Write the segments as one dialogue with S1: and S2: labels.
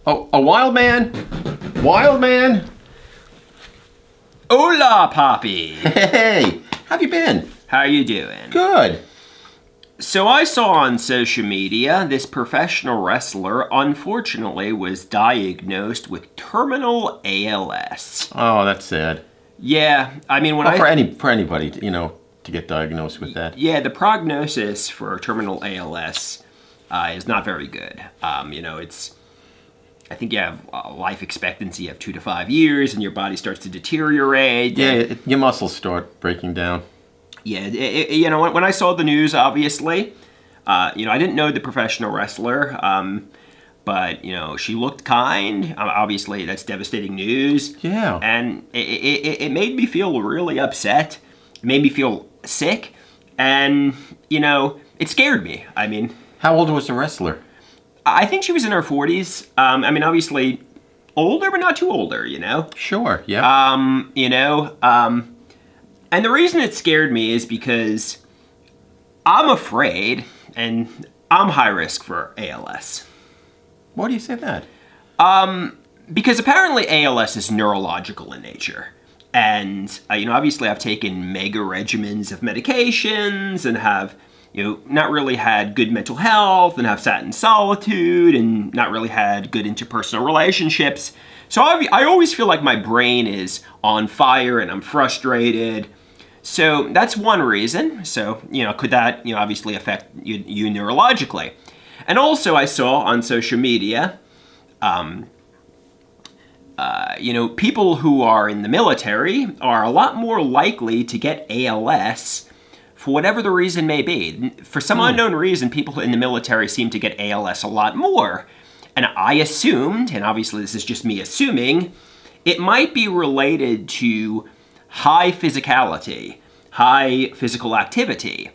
S1: Oh, a Wildman? Wildman?
S2: Hola, Papi.
S1: Hey, how have you been?
S2: How you doing?
S1: Good.
S2: So I saw on social media this professional wrestler unfortunately was diagnosed with terminal ALS.
S1: Oh, that's sad.
S2: Yeah, I mean when
S1: Well, for anybody, to get diagnosed with that.
S2: Yeah, the prognosis for terminal ALS is not very good. I think you have life expectancy of 2 to 5 years, and your body starts to deteriorate.
S1: Yeah, your muscles start breaking down.
S2: Yeah, when I saw the news, obviously, I didn't know the professional wrestler, but, she looked kind. Obviously, that's devastating news.
S1: Yeah.
S2: And it made me feel really upset. It made me feel sick. And, it scared me. I mean...
S1: How old was the wrestler?
S2: I think she was in her 40s. Obviously, older, but not too older,
S1: Sure, yeah.
S2: And the reason it scared me is because I'm afraid, and I'm high risk for ALS.
S1: Why do you say that?
S2: Because apparently ALS is neurological in nature. And, obviously I've taken mega regimens of medications and have, not really had good mental health and have sat in solitude and not really had good interpersonal relationships. So I always feel like my brain is on fire and I'm frustrated. So that's one reason. So, could that, obviously affect you neurologically? And also I saw on social media, people who are in the military are a lot more likely to get ALS for whatever the reason may be. For some unknown reason, people in the military seem to get ALS a lot more. And I assumed, and obviously this is just me assuming, it might be related to high physicality, high physical activity,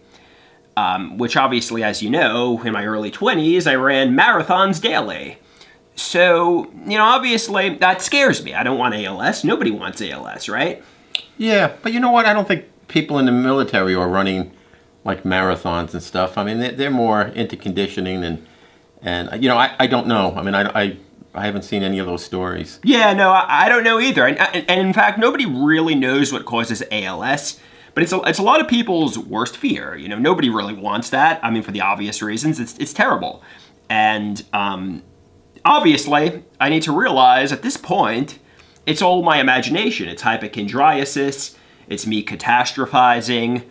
S2: which obviously, as you know, in my early 20s, I ran marathons daily. So, obviously that scares me. I don't want ALS. Nobody wants ALS, right?
S1: Yeah, but you know what? I don't think people in the military are running like marathons and stuff. I mean, they're more into conditioning and I don't know. I mean, I haven't seen any of those stories.
S2: Yeah, no, I don't know either. And in fact, nobody really knows what causes ALS. But it's a lot of people's worst fear. Nobody really wants that. I mean, for the obvious reasons, it's terrible. And obviously, I need to realize at this point, it's all my imagination. It's hypochondriasis. It's me catastrophizing.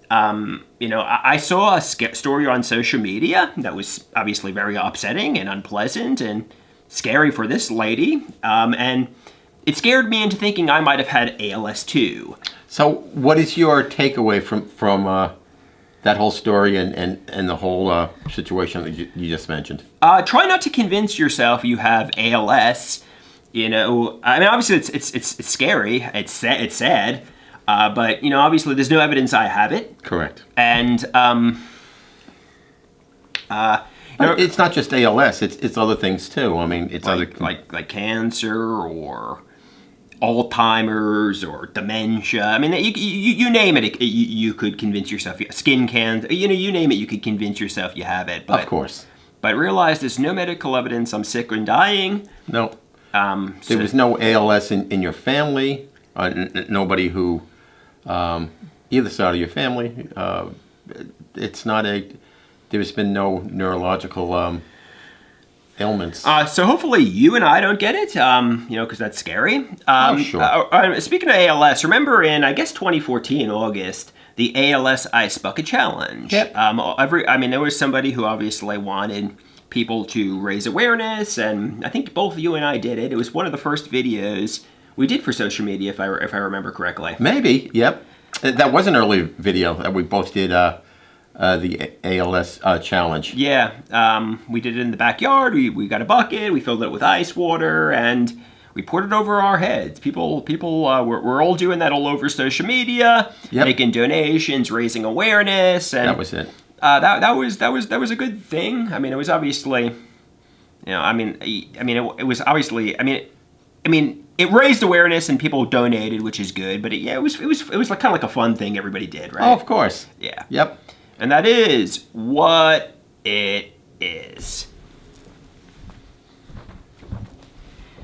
S2: I saw a story on social media that was obviously very upsetting and unpleasant and scary for this lady. And it scared me into thinking I might have had ALS too.
S1: So what is your takeaway from that whole story and the whole situation that you just mentioned?
S2: Try not to convince yourself you have ALS. Obviously it's scary. It's sad. But obviously there's no evidence I have it.
S1: Correct.
S2: And
S1: it's not just ALS. It's other things too. I mean, it's
S2: like cancer or Alzheimer's or dementia. I mean, you name it. You could convince yourself. Skin cancer. You name it. You could convince yourself you have it. But,
S1: of course.
S2: But realize there's no medical evidence I'm sick and dying.
S1: No. There was no ALS in your family. Nobody who, either side of your family. It's not there's been no neurological ailments.
S2: So hopefully you and I don't get it, because that's scary.
S1: Sure.
S2: Speaking of ALS, remember in, I guess, 2014, August, the ALS Ice Bucket Challenge.
S1: Yep.
S2: There was somebody who obviously wanted people to raise awareness, and I think both you and I did it. It was one of the first videos we did for social media, if I remember correctly.
S1: Maybe, yep. That was an early video that we both did, the ALS challenge.
S2: Yeah, we did it in the backyard. We got a bucket, we filled it with ice water, and we poured it over our heads. People were all doing that all over social media, making donations, raising awareness, and
S1: that was it.
S2: That was a good thing. I mean, it was obviously, it was obviously, it raised awareness and people donated, which is good. But it was like kind of like a fun thing everybody did, right?
S1: Oh, of course.
S2: Yeah.
S1: Yep.
S2: And that is what it is.